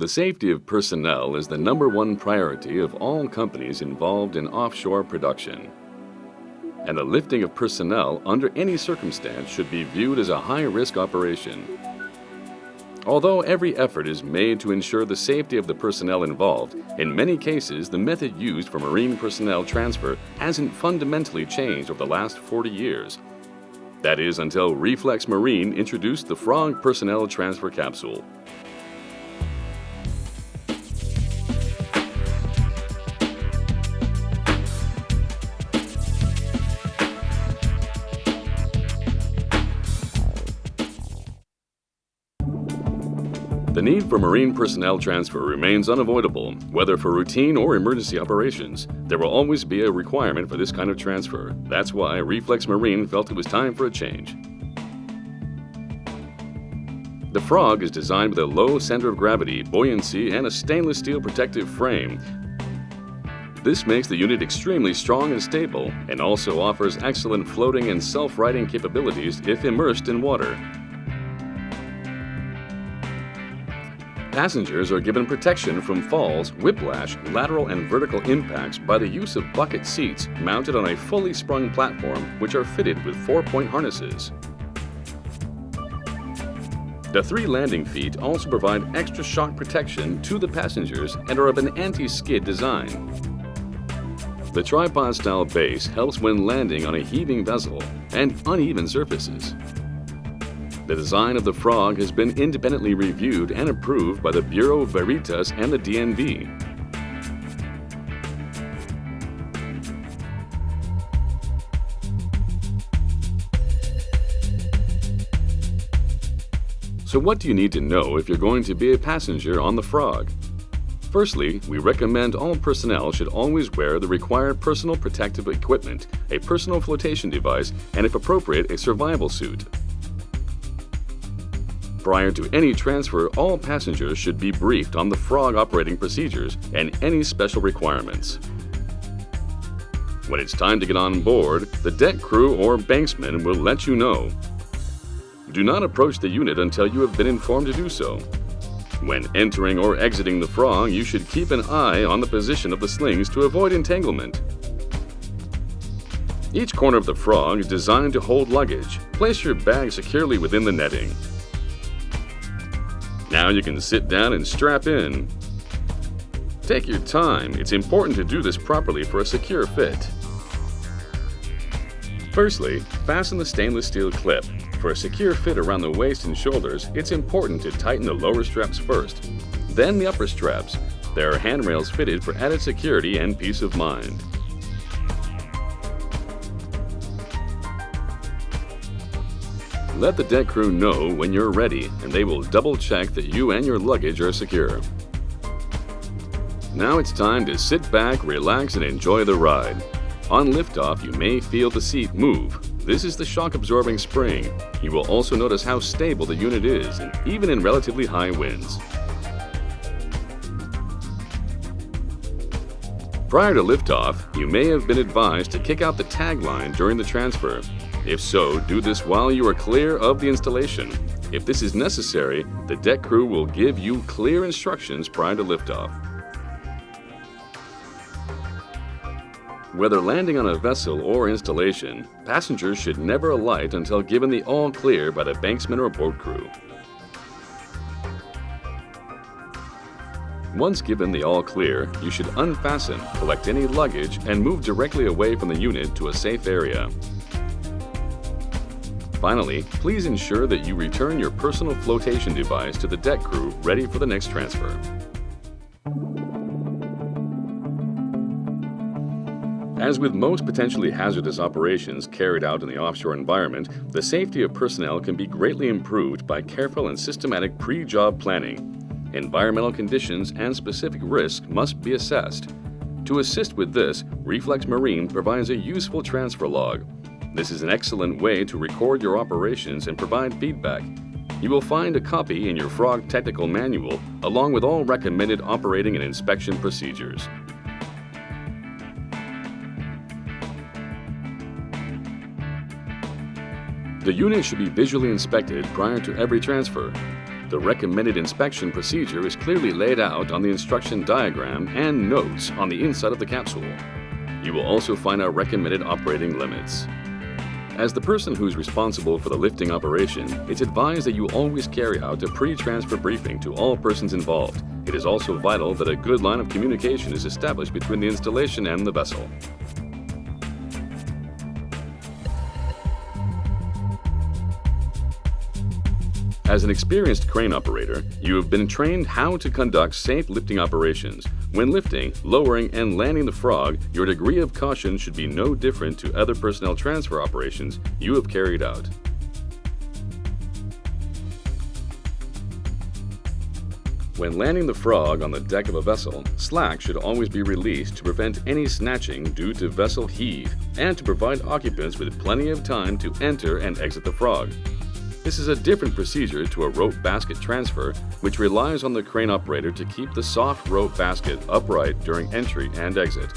The safety of personnel is the #1 priority of all companies involved in offshore production. And the lifting of personnel under any circumstance should be viewed as a high-risk operation. Although every effort is made to ensure the safety of the personnel involved, in many cases the method used for marine personnel transfer hasn't fundamentally changed over the last 40 years. That is until Reflex Marine introduced the Frog Personnel Transfer Capsule. The need for marine personnel transfer remains unavoidable, whether for routine or emergency operations. There will always be a requirement for this kind of transfer. That's why Reflex Marine felt it was time for a change. The Frog is designed with a low center of gravity, buoyancy, and a stainless steel protective frame. This makes the unit extremely strong and stable, and also offers excellent floating and self-righting capabilities if immersed in water. Passengers are given protection from falls, whiplash, lateral and vertical impacts by the use of bucket seats mounted on a fully sprung platform which are fitted with 4-point harnesses. The 3 landing feet also provide extra shock protection to the passengers and are of an anti-skid design. The tripod-style base helps when landing on a heaving vessel and uneven surfaces. The design of the Frog has been independently reviewed and approved by the Bureau Veritas and the DNV. So what do you need to know if you're going to be a passenger on the Frog? Firstly, we recommend all personnel should always wear the required personal protective equipment, a personal flotation device, and if appropriate, a survival suit. Prior to any transfer, all passengers should be briefed on the Frog operating procedures and any special requirements. When it's time to get on board, the deck crew or banksman will let you know. Do not approach the unit until you have been informed to do so. When entering or exiting the Frog, you should keep an eye on the position of the slings to avoid entanglement. Each corner of the Frog is designed to hold luggage. Place your bag securely within the netting. Now you can sit down and strap in. Take your time. It's important to do this properly for a secure fit. Firstly, fasten the stainless steel clip. For a secure fit around the waist and shoulders, it's important to tighten the lower straps first, then the upper straps. There are handrails fitted for added security and peace of mind. Let the deck crew know when you're ready, and they will double-check that you and your luggage are secure. Now it's time to sit back, relax, and enjoy the ride. On liftoff, you may feel the seat move. This is the shock-absorbing spring. You will also notice how stable the unit is, and even in relatively high winds. Prior to liftoff, you may have been advised to kick out the tagline during the transfer. If so, do this while you are clear of the installation. If this is necessary, the deck crew will give you clear instructions prior to liftoff. Whether landing on a vessel or installation, passengers should never alight until given the all clear by the banksman or boat crew. Once given the all clear, you should unfasten, collect any luggage, and move directly away from the unit to a safe area. Finally, please ensure that you return your personal flotation device to the deck crew ready for the next transfer. As with most potentially hazardous operations carried out in the offshore environment, the safety of personnel can be greatly improved by careful and systematic pre-job planning. Environmental conditions and specific risks must be assessed. To assist with this, Reflex Marine provides a useful transfer log. This is an excellent way to record your operations and provide feedback. You will find a copy in your Frog Technical Manual, along with all recommended operating and inspection procedures. The unit should be visually inspected prior to every transfer. The recommended inspection procedure is clearly laid out on the instruction diagram and notes on the inside of the capsule. You will also find our recommended operating limits. As the person who's responsible for the lifting operation, it's advised that you always carry out a pre-transfer briefing to all persons involved. It is also vital that a good line of communication is established between the installation and the vessel. As an experienced crane operator, you have been trained how to conduct safe lifting operations. When lifting, lowering, and landing the frog, your degree of caution should be no different to other personnel transfer operations you have carried out. When landing the frog on the deck of a vessel, slack should always be released to prevent any snatching due to vessel heave and to provide occupants with plenty of time to enter and exit the frog. This is a different procedure to a rope basket transfer, which relies on the crane operator to keep the soft rope basket upright during entry and exit.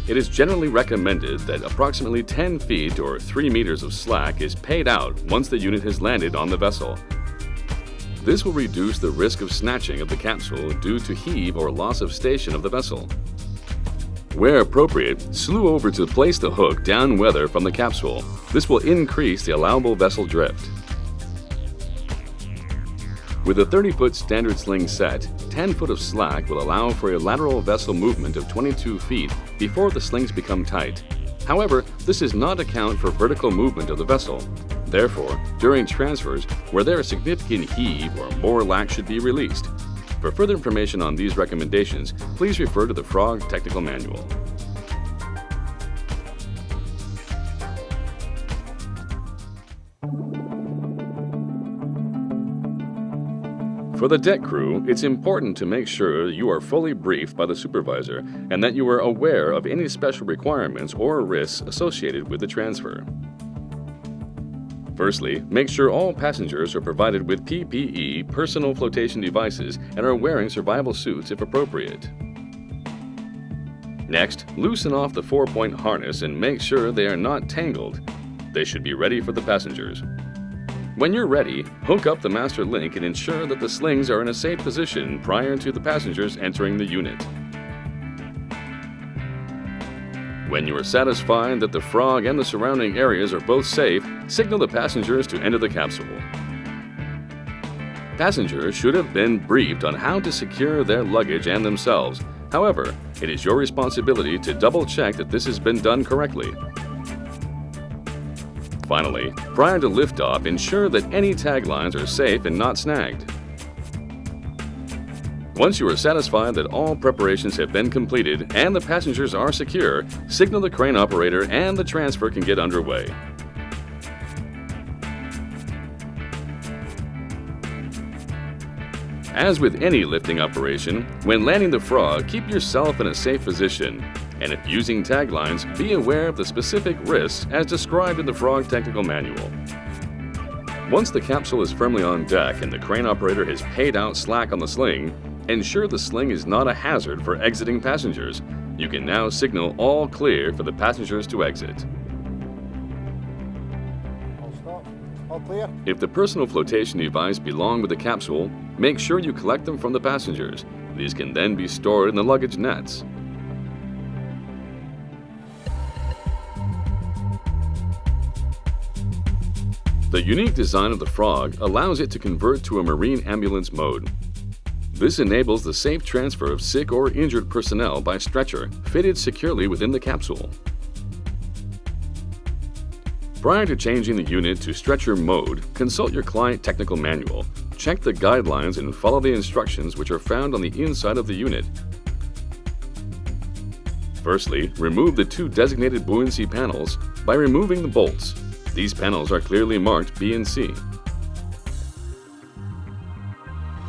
It is generally recommended that approximately 10 feet or 3 meters of slack is paid out once the unit has landed on the vessel. This will reduce the risk of snatching of the capsule due to heave or loss of station of the vessel. Where appropriate, slew over to place the hook downweather from the capsule. This will increase the allowable vessel drift. With a 30-foot standard sling set, 10 foot of slack will allow for a lateral vessel movement of 22 feet before the slings become tight. However, this does not account for vertical movement of the vessel. Therefore, during transfers, where there is significant heave or more lack should be released. For further information on these recommendations, please refer to the Frog Technical Manual. For the deck crew, it's important to make sure you are fully briefed by the supervisor and that you are aware of any special requirements or risks associated with the transfer. Firstly, make sure all passengers are provided with PPE, personal flotation devices, and are wearing survival suits if appropriate. Next, loosen off the 4-point harness and make sure they are not tangled. They should be ready for the passengers. When you're ready, hook up the master link and ensure that the slings are in a safe position prior to the passengers entering the unit. When you are satisfied that the frog and the surrounding areas are both safe, signal the passengers to enter the capsule. Passengers should have been briefed on how to secure their luggage and themselves. However, it is your responsibility to double-check that this has been done correctly. Finally, prior to liftoff, ensure that any taglines are safe and not snagged. Once you are satisfied that all preparations have been completed and the passengers are secure, signal the crane operator and the transfer can get underway. As with any lifting operation, when landing the frog, keep yourself in a safe position. And if using taglines, be aware of the specific risks as described in the Frog Technical Manual. Once the capsule is firmly on deck and the crane operator has paid out slack on the sling, ensure the sling is not a hazard for exiting passengers. You can now signal all clear for the passengers to exit. All stop. All clear. If the personal flotation device belong with the capsule, make sure you collect them from the passengers. These can then be stored in the luggage nets. The unique design of the Frog allows it to convert to a marine ambulance mode. This enables the safe transfer of sick or injured personnel by stretcher, fitted securely within the capsule. Prior to changing the unit to stretcher mode, consult your client technical manual, check the guidelines and follow the instructions which are found on the inside of the unit. Firstly, remove the 2 designated buoyancy panels by removing the bolts. These panels are clearly marked B and C.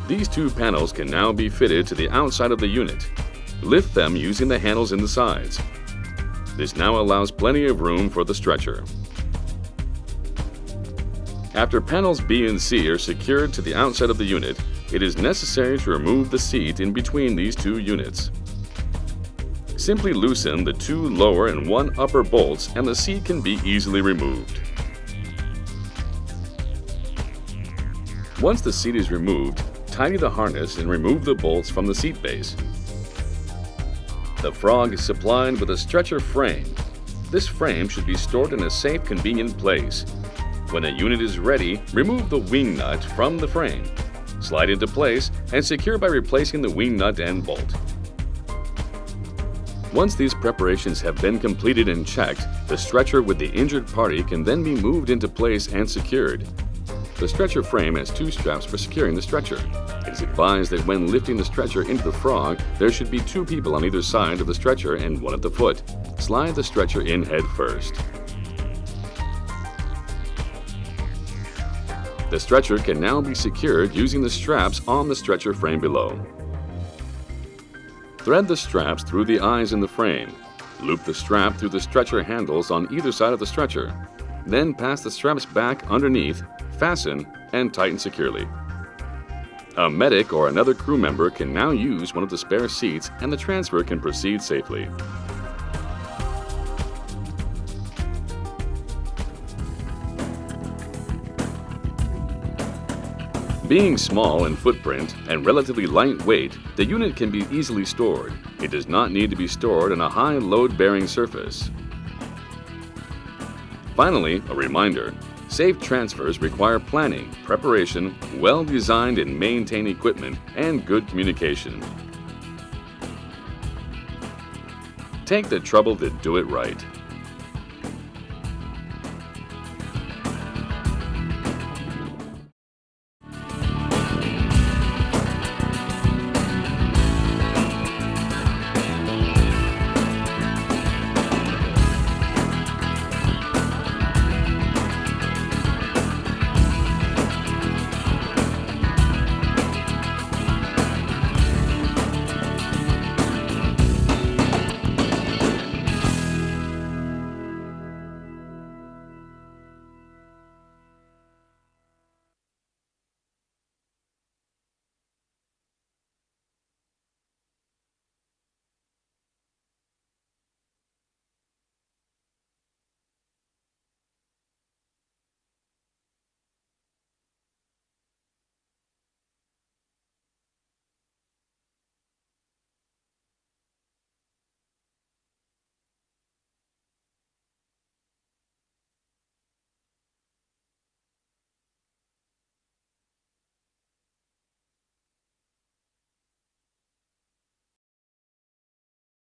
These 2 panels can now be fitted to the outside of the unit. Lift them using the handles in the sides. This now allows plenty of room for the stretcher. After panels B and C are secured to the outside of the unit, it is necessary to remove the seat in between these 2 units. Simply loosen the 2 lower and 1 upper bolts and the seat can be easily removed. Once the seat is removed, tighten the harness and remove the bolts from the seat base. The Frog is supplied with a stretcher frame. This frame should be stored in a safe, convenient place. When a unit is ready, remove the wing nut from the frame. Slide into place and secure by replacing the wing nut and bolt. Once these preparations have been completed and checked, the stretcher with the injured party can then be moved into place and secured. The stretcher frame has 2 straps for securing the stretcher. It is advised that when lifting the stretcher into the Frog, there should be 2 people on either side of the stretcher and 1 at the foot. Slide the stretcher in head first. The stretcher can now be secured using the straps on the stretcher frame below. Thread the straps through the eyes in the frame. Loop the strap through the stretcher handles on either side of the stretcher. Then pass the straps back underneath, fasten, and tighten securely. A medic or another crew member can now use one of the spare seats and the transfer can proceed safely. Being small in footprint and relatively lightweight, the unit can be easily stored. It does not need to be stored on a high load-bearing surface. Finally, a reminder: safe transfers require planning, preparation, well-designed and maintained equipment, and good communication. Take the trouble to do it right.